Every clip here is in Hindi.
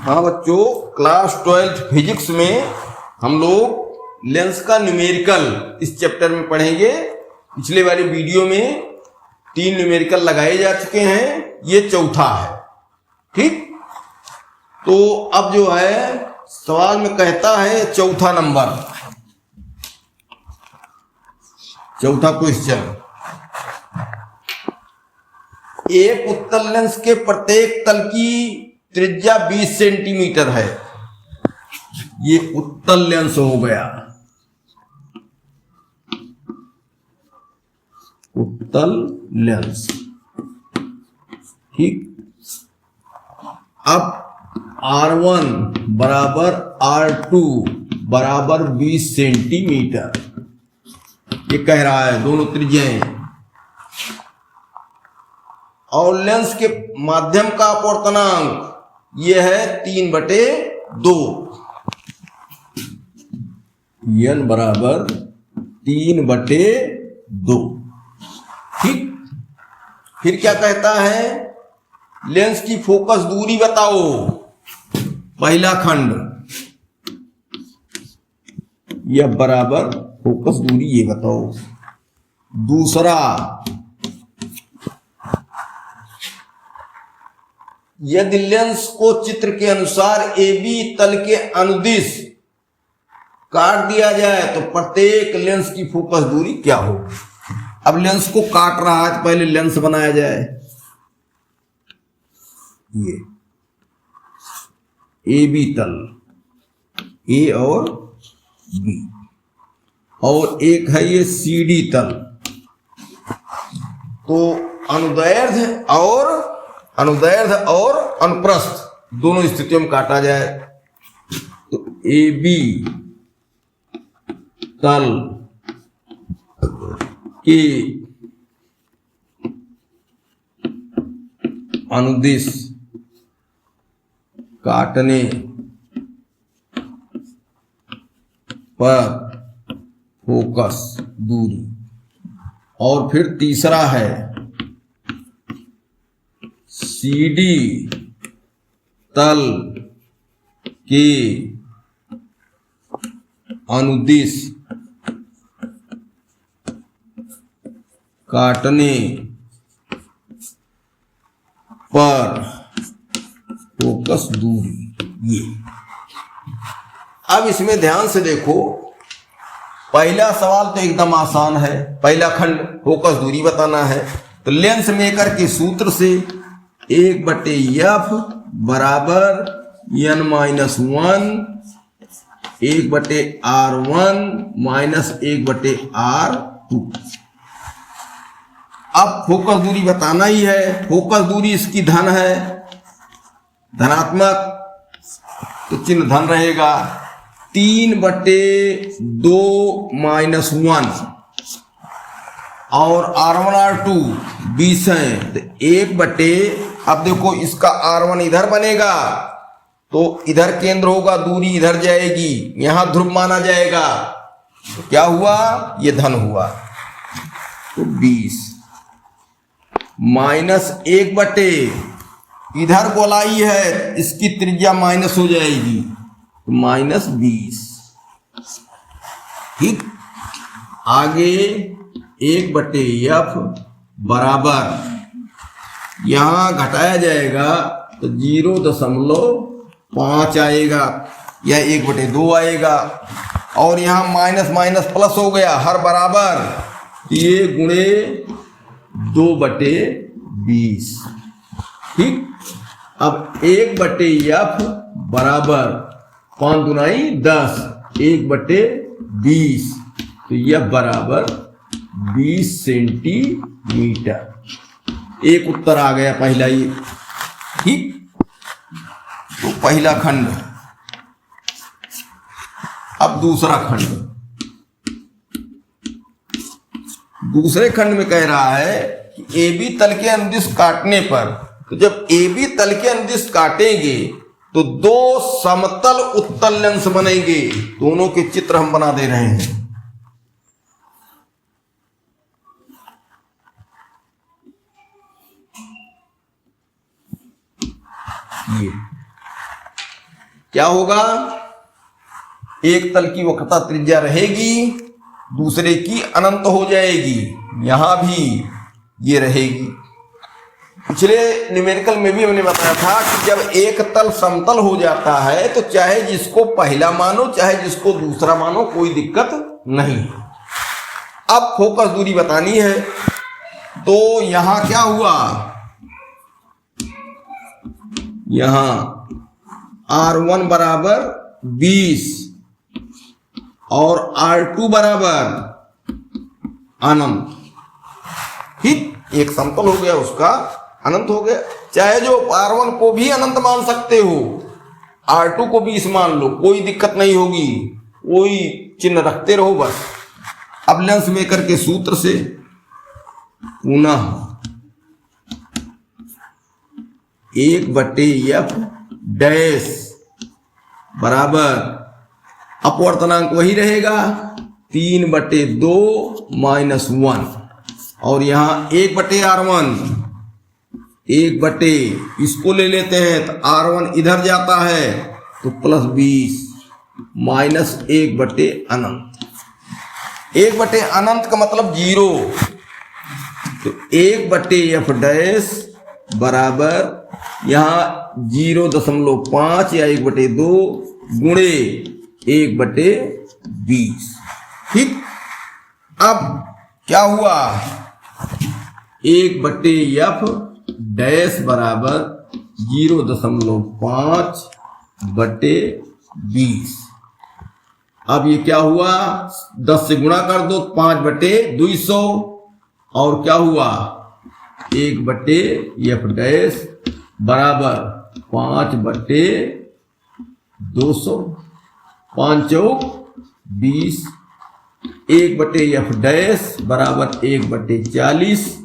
हाँ बच्चों, क्लास 12 फिजिक्स में हम लोग लेंस का न्यूमेरिकल इस चैप्टर में पढ़ेंगे। पिछले वाली वीडियो में 3 न्यूमेरिकल लगाए जा चुके हैं, ये चौथा है। ठीक, तो अब जो है सवाल में कहता है चौथा नंबर, चौथा क्वेश्चन, एक उत्तल लेंस के प्रत्येक तल की त्रिज्या 20 सेंटीमीटर है। ये उत्तल लेंस हो गया, उत्तल लेंस। ठीक, अब R1 बराबर R2 बराबर 20 सेंटीमीटर ये कह रहा है, दोनों त्रिज्याएं। और लेंस के माध्यम का अपवर्तनांक यह है 3/2, n बराबर 3/2। ठीक, फिर क्या कहता है, लेंस की फोकस दूरी बताओ। पहला खंड यह बराबर फोकस दूरी ये बताओ। दूसरा, यदि लेंस को चित्र के अनुसार AB तल के अनुदिश काट दिया जाए तो प्रत्येक लेंस की फोकस दूरी क्या हो। अब लेंस को काट रहा है तो पहले लेंस बनाया जाए। ये AB तल, A और B, और एक है ये CD तल। तो अनुदैर्ध्य और अनुप्रस्थ दोनों स्थितियों में काटा जाए। तो AB तल के अनुदिश काटने पर फोकस दूरी। और फिर तीसरा है CD तल के अनुदिश काटने पर फोकस दूरी। ये अब इसमें ध्यान से देखो, पहला सवाल तो एकदम आसान है, पहला खंड फोकस दूरी बताना है। तो लेंस मेकर के सूत्र से 1/f बराबर n-1 1/r1 माइनस 1/r2। अब फोकस दूरी बताना ही है। फोकस दूरी इसकी धन है, धनात्मक, तो चिन्ह धन रहेगा। 3/2 माइनस 1 और R1 R2 20 है, तो 1/, अब देखो इसका R1 इधर बनेगा तो इधर केंद्र होगा, दूरी इधर जाएगी, यहां ध्रुव माना जाएगा, तो क्या हुआ, ये धन हुआ। तो 20 माइनस 1/, इधर गोलाई है, इसकी त्रिज्या माइनस हो जाएगी, तो माइनस 20। ठीक, आगे 1/f बराबर, यहां घटाया जाएगा तो 0.5 आएगा, या 1/2 आएगा, और यहां माइनस माइनस प्लस हो गया, हर बराबर, ये गुणे 2/20। ठीक, अब 1/f बराबर 5 दूनाई 10, 1/20, तो यह बराबर 20 सेंटीमीटर। एक उत्तर आ गया पहला ही। ठीक, तो पहला खंड। अब दूसरा खंड, दूसरे खंड में कह रहा है कि AB तल के अनुदिश काटने पर, तो जब AB तल के अनुदिश काटेंगे तो 2 समतल उत्तल लेंस बनेंगे। दोनों के चित्र हम बना दे रहे हैं। ये क्या होगा, एक तल की वक्रता त्रिज्या रहेगी, दूसरे की अनंत हो जाएगी, यहां भी ये रहेगी। पिछले न्यूमेरिकल में भी हमने बताया था कि जब एक तल समतल हो जाता है तो चाहे जिसको पहला मानो चाहे जिसको दूसरा मानो कोई दिक्कत नहीं। अब फोकस दूरी बतानी है, तो यहां क्या हुआ, यहां R1 बराबर 20 और R2 बराबर अनंत। ठीक, एक समतल हो गया, उसका अनंत हो गया। चाहे जो R1 को भी अनंत मान सकते हो, R2 को 20 मान लो, कोई दिक्कत नहीं होगी, कोई चिन्ह रखते रहो बस। अब लेंस मेकर के सूत्र से पुनः 1/f डैश बराबर अपवर्तनांक वही रहेगा 3/2 - 1 और यहां 1/R1 1 इसको ले लेते हैं तो R1 इधर जाता है तो +20 -1 अनंत। 1 अनंत का मतलब 0, तो 1/f डैश बराबर यहां 0.5 या 1/2 गुणे 1/20। ठीक, अब क्या हुआ, 1/f डैश बराबर 0.5/20। अब ये क्या हुआ, 10 से गुणा कर दो, 5/200 और क्या हुआ 1/f डैश बराबर 5/200, 5 चौक 20, 1/f डैश बराबर 1/40,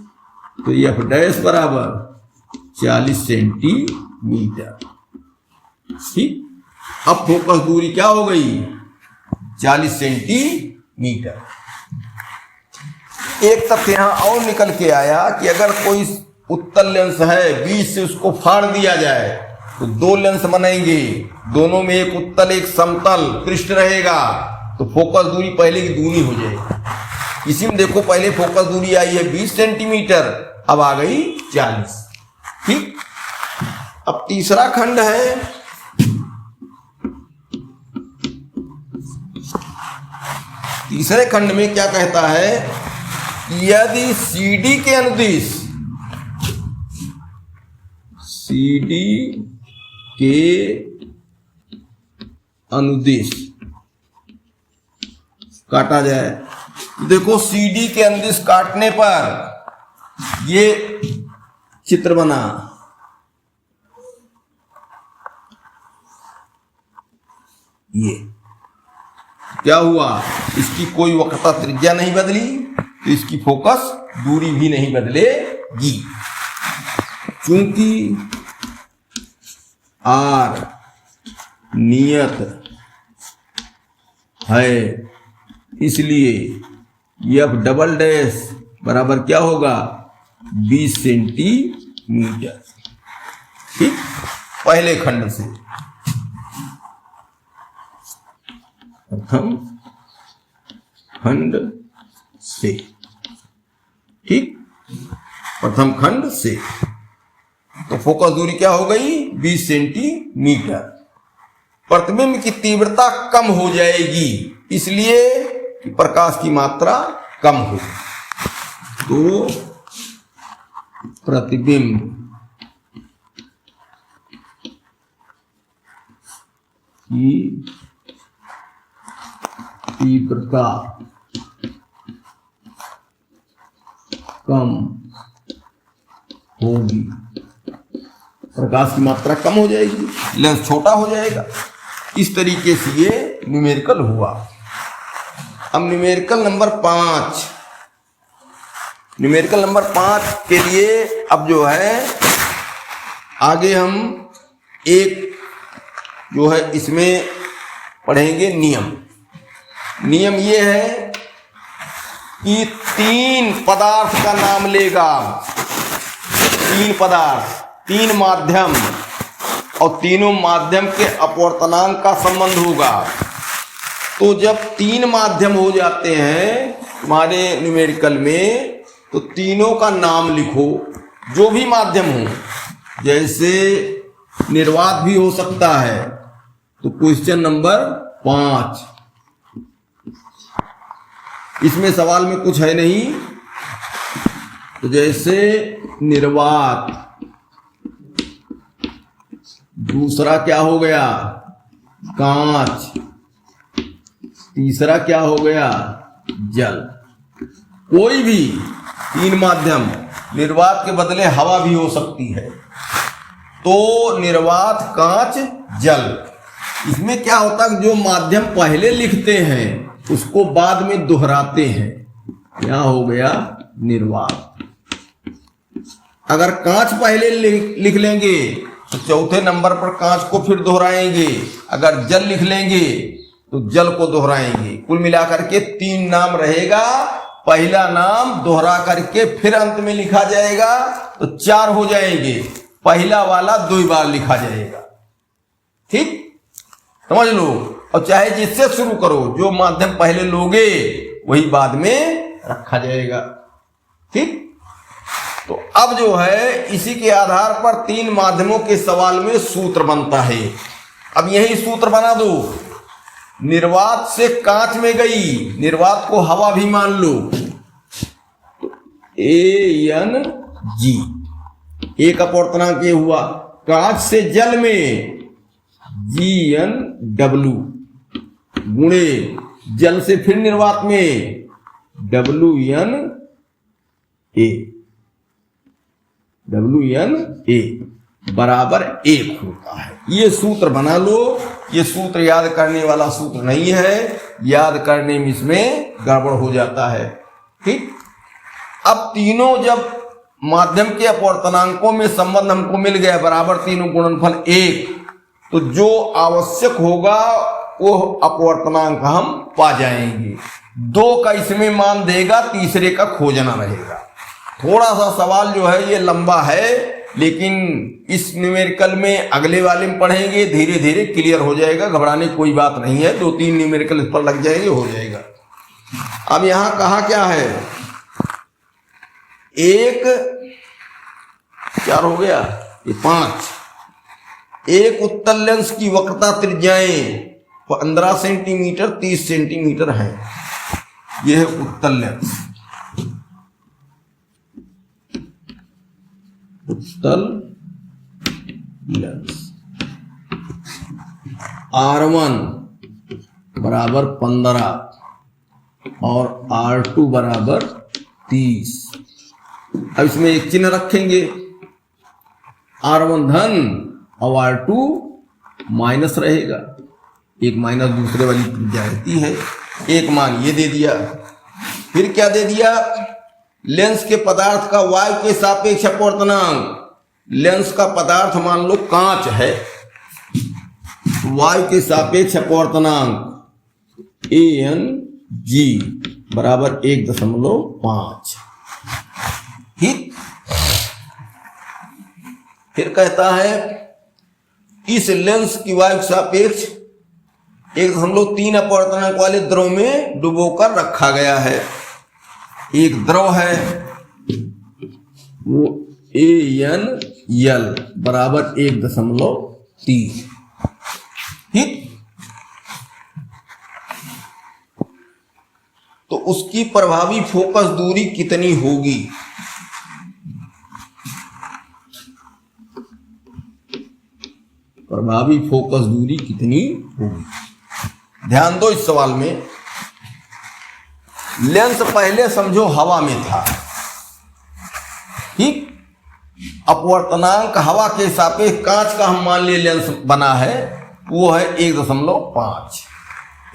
तो f डैश बराबर 40 सेंटीमीटर। ठीक, अब फोकस दूरी क्या हो गई, 40 सेंटीमीटर। एक तथ्य यहां और निकल के आया कि अगर कोई उत्तल लेंस है, बीच से उसको फाड़ दिया जाए तो 2 लेंस बनेंगे, दोनों में एक उत्तल एक समतल पृष्ठ रहेगा, तो फोकस दूरी पहले की दूनी हो जाएगी। इसी में देखो, पहले फोकस दूरी आई है 20 सेंटीमीटर, अब आ गई 40। ठीक, अब तीसरा खंड है, तीसरे खंड में क्या कहता है, यदि CD के अनुदिश, CD के अनुदिश काटा जाए, देखो CD के अनुदिश काटने पर ये चित्र बना, ये क्या हुआ, इसकी कोई वक्रता त्रिज्या नहीं बदली तो इसकी फोकस दूरी भी नहीं बदलेगी। चूंकि R नियत है इसलिए f डबल डैश बराबर क्या होगा 20 सेंटीमीटर। ठीक, पहले खंड से, प्रथम खंड से। ठीक, प्रथम खंड से तो फोकस दूरी क्या हो गई 20 सेंटीमीटर। प्रतिबिंब की तीव्रता कम हो जाएगी इसलिए कि प्रकाश की मात्रा कम हो, तो प्रतिबिंब की तीव्रता कम होगी, प्रकाश की मात्रा कम हो जाएगी, लेंस छोटा हो जाएगा। इस तरीके से ये न्यूमेरिकल हुआ। अब न्यूमेरिकल नंबर 5, न्यूमेरिकल नंबर 5 के लिए अब जो है आगे हम एक जो है इसमें पढ़ेंगे नियम। नियम ये है कि 3 पदार्थ का नाम लेगा, 3 पदार्थ, 3 माध्यम और तीनों माध्यम के अपवर्तनांक का संबंध होगा। तो जब तीन माध्यम हो जाते हैं हमारे न्यूमेरिकल में, तो तीनों का नाम लिखो, जो भी माध्यम हो। जैसे निर्वात भी हो सकता है, तो क्वेश्चन नंबर 5, इसमें सवाल में कुछ है नहीं। तो जैसे निर्वात, दूसरा क्या हो गया, कांच, तीसरा क्या हो गया, जल। कोई भी तीन माध्यम, निर्वात के बदले हवा भी हो सकती है। तो निर्वात, कांच, जल, इसमें क्या होता है, जो माध्यम पहले लिखते हैं उसको बाद में दोहराते हैं। यहां हो गया निर्वात। अगर कांच पहले लिख लेंगे तो चौथे नंबर पर कांच को फिर दोहराएंगे। अगर जल लिख लेंगे तो जल को दोहराएंगे। कुल मिलाकर के तीन नाम रहेगा। पहला नाम दोहरा करके फिर अंत में लिखा जाएगा तो चार हो जाएंगे। पहला वाला 2 बार लिखा जाएगा। ठीक, समझ लो। और चाहे जिससे शुरू करो, जो माध्यम पहले लोगे वही बाद में रखा जाएगा। ठीक, तो अब जो है इसी के आधार पर तीन माध्यमों के सवाल में सूत्र बनता है। अब यही सूत्र बना दो। निर्वात से कांच में गई, निर्वात को हवा भी मान लो, तो ANG, एक अपवर्तनांक ये हुआ। कांच से जल में GNW, गुणे जल से फिर निर्वात में WNA बराबर 1 होता है। ये सूत्र बना लो। ये सूत्र याद करने वाला सूत्र नहीं है, याद करने में इसमें गड़बड़ हो जाता है। ठीक, अब तीनों जब माध्यम के अपवर्तनांकों में संबंध हमको मिल गया, बराबर तीनों गुणनफल 1, तो जो आवश्यक होगा वो अपवर्तनांक हम पा जाएंगे। 2 का इसमें मान देगा, तीसरे का खोजना रहेगा। थोड़ा सा सवाल जो है ये लंबा है, लेकिन इस न्यूमेरिकल में अगले वाले में पढ़ेंगे, धीरे धीरे क्लियर हो जाएगा। घबराने की कोई बात नहीं है। 2-3 न्यूमेरिकल इस पर लग जाएंगे, हो जाएगा। अब यहां कहा क्या है, 1 4 हो गया, ये 5। एक उत्तल लेंस की वक्रता त्रिज्याएं 15 सेंटीमीटर 30 सेंटीमीटर है। यह है उत्तल लेंस, उत्तल लेंस। R1 बराबर 15 और R2 बराबर 30। अब इसमें एक चिन्ह रखेंगे, R1 धन और R2 माइनस रहेगा। एक माइनस दूसरे वाली त्रिज्या रहती है। एक मान ये दे दिया। फिर क्या दे दिया, लेंस के पदार्थ का वायु के सापेक्ष अपवर्तनांक। लेंस का पदार्थ मान लो कांच है, वायु के सापेक्ष अपवर्तनांक ANG बराबर 1.5। ठीक, फिर कहता है इस लेंस की वायु के सापेक्ष 1.3 अपवर्तनांक वाले द्रव में डुबोकर रखा गया है। एक द्रव है वो ANL बराबर 1.3। ठीक, तो उसकी प्रभावी फोकस दूरी कितनी होगी। प्रभावी फोकस दूरी कितनी होगी, ध्यान दो इस सवाल में। लेंस पहले समझो हवा में था। ठीक, अपवर्तनांक हवा के सापेक्ष कांच का हम मान लिए लेंस बना है, वो है 1.5।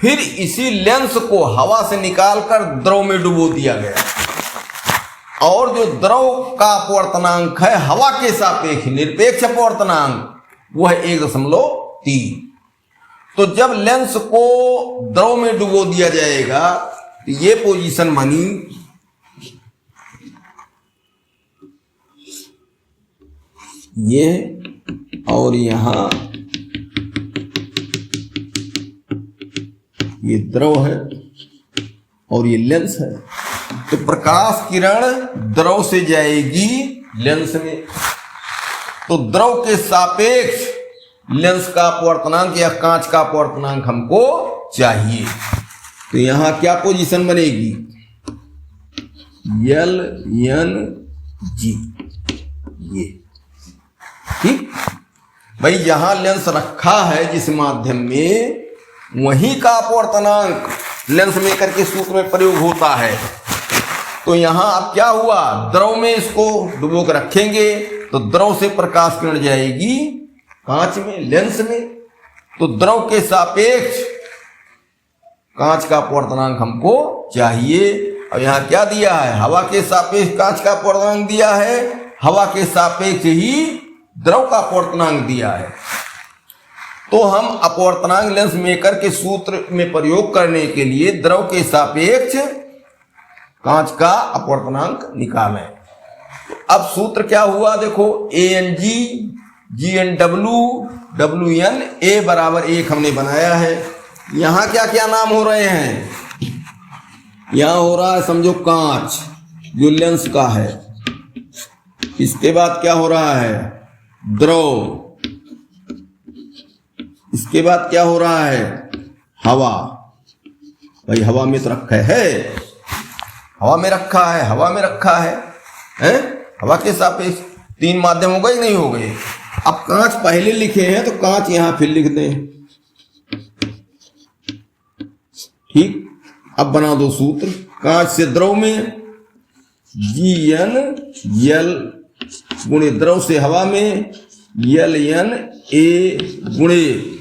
फिर इसी लेंस को हवा से निकालकर द्रव में डुबो दिया गया और जो द्रव का अपवर्तनांक है हवा के सापेक्ष निरपेक्ष अपवर्तनांक वो है 1.3। तो जब लेंस को द्रव में डुबो दिया जाएगा तो ये पोजीशन बनी, ये और यहां ये द्रव है और ये लेंस है। तो प्रकाश किरण द्रव से जाएगी लेंस में, तो द्रव के सापेक्ष लेंस का अपवर्तनांक या कांच का अपवर्तनांक हमको चाहिए। तो यहां क्या पोजीशन बनेगी, एल एन जी, ये ठीक। भाई यहां लेंस रखा है जिस माध्यम में, वहीं का अपवर्तनांक लेंस मेकर के सूत्र में प्रयोग होता है। तो यहां अब क्या हुआ, द्रव में इसको डुबो कर रखेंगे तो द्रव से प्रकाश किरण जाएगी कांच में, लेंस में। तो द्रव के सापेक्ष कांच का अपवर्तनांक हमको चाहिए। और यहां क्या दिया है, हवा के सापेक्ष कांच का अपवर्तनांक दिया है, हवा के सापेक्ष ही द्रव का अपवर्तनांक दिया है। तो हम अपवर्तनांक लेंस मेकर के सूत्र में प्रयोग करने के लिए द्रव के सापेक्ष कांच का अपवर्तनांक निकालें। तो अब सूत्र क्या हुआ देखो, A N G, G N W, W N, ए बराबर 1 हमने बनाया है। यहां क्या क्या नाम हो रहे हैं, यहां हो रहा है समझो कांच जो लेंस का है। इसके बाद क्या हो रहा है, द्रव। इसके बाद क्या हो रहा है, हवा। भाई हवा में तो रखा है, हवा में रखा है, हवा में रखा है, हवा के सापेक्ष 3 माध्यम हो गए नहीं हो गए। अब कांच पहले लिखे हैं तो कांच यहां फिर लिख दें, ठीक। अब बना दो सूत्र, कांच से द्रव में जी एन एल गुणे द्रव से हवा में एल एन ए गुणे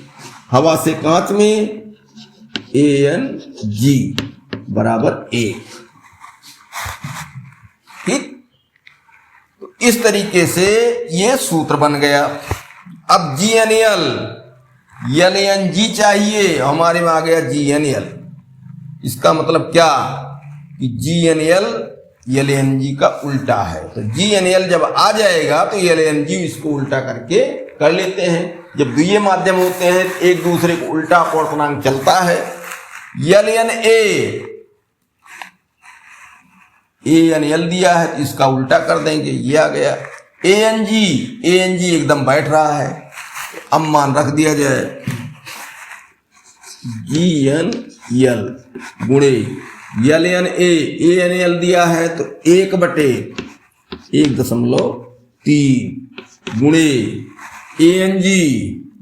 हवा से कांच में ए एन जी बराबर 1, ठीक। तो इस तरीके से ये सूत्र बन गया। अब G N L N G चाहिए, हमारे में आ गया जी एन एल। इसका मतलब क्या कि G N L N G का उल्टा है। तो जी एन एल जब आ जाएगा तो एल एन जी इसको उल्टा करके कर लेते हैं। जब द्वितीय माध्यम होते हैं एक दूसरे को उल्टा अपवर्तनांक चलता है। एल एन एन एल दिया है तो इसका उल्टा कर देंगे, ये आ गया। ए एन जी एकदम बैठ रहा है, अब मान रख दिया जाए जी एन एल गुणे एल एन एल दिया है तो 1/1.3 गुणे ए एन जी,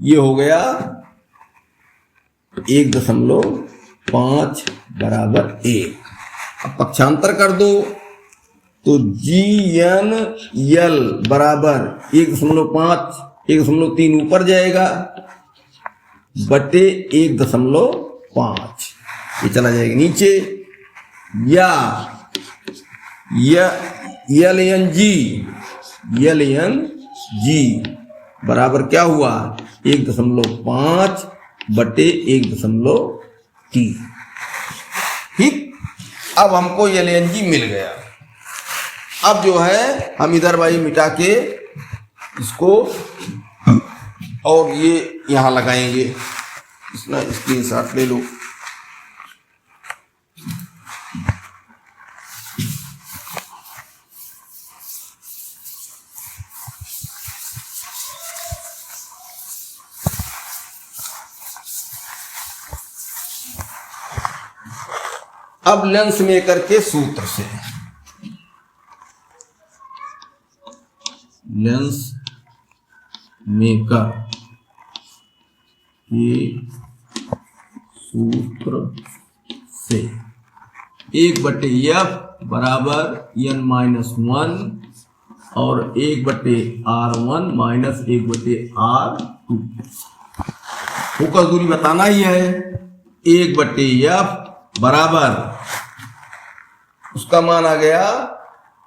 ये हो गया 1.5 बराबर 1। अब पक्षांतर कर दो तो जी एन एल बराबर 1.5, 1.3 ऊपर जाएगा बटे 1.5, ये चला जाएगा नीचे। या एल एन जी बराबर क्या हुआ 1.5 बटे 1.3, ठीक। अब हमको एल एन जी मिल गया। अब जो है हम इधर भाई मिटा के इसको और ये यहां लगाएंगे। इसना स्क्रीनशॉट ले लो। अब लेंस मेकर के सूत्र से, लेंस मेकर के सूत्र से 1/f बराबर n-1 और 1/r1 माइनस 1/r2। फोकस दूरी बताना ही है। 1/f बराबर उसका मान आ गया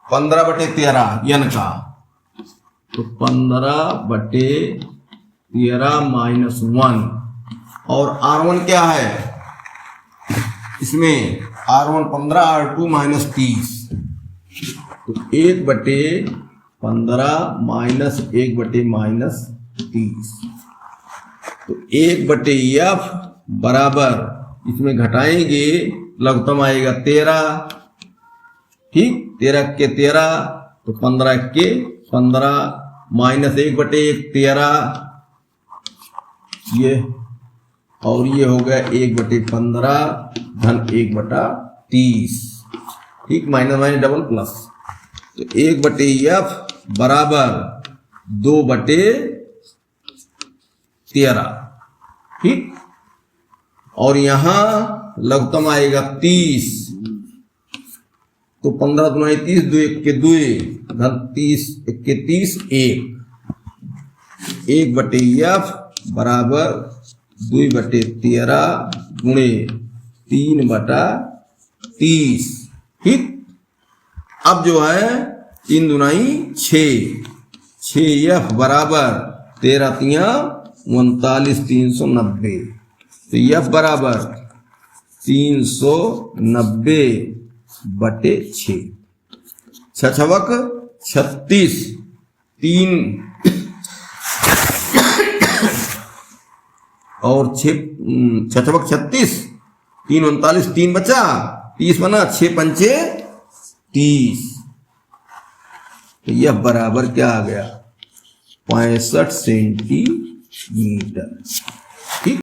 15/13 n का, तो 15/13 माइनस 1। और r1 क्या है इसमें, r1 15, r2 माइनस 30, तो 1/15 माइनस 1/-30 30। तो 1/f बराबर, इसमें घटाएंगे लघुत्तम आएगा 13, ठीक, 13 के 13 तो 15 के 15 माइनस 1/1 13, ये और ये हो गया 1/15 धन 1/30, ठीक, माइनस माइनस डबल प्लस। तो 1/f बराबर 2/13, ठीक, और यहां लघुत्तम आएगा 30, तो 15 दूना 30, 2 1 के 2 धन 30 1 के 30 1/f बराबर 2/13 गुणे 3/30, ठीक। अब जो है 3 दूनाई 6, 6f बराबर 13 3 39 390, तो f बराबर 390/6। छछवक 36 3 और 6 छछवक 36 3 39 3 बचा 30 बना 6 पंचे 30, तो यह बराबर क्या आ गया 65 सेंटीमीटर।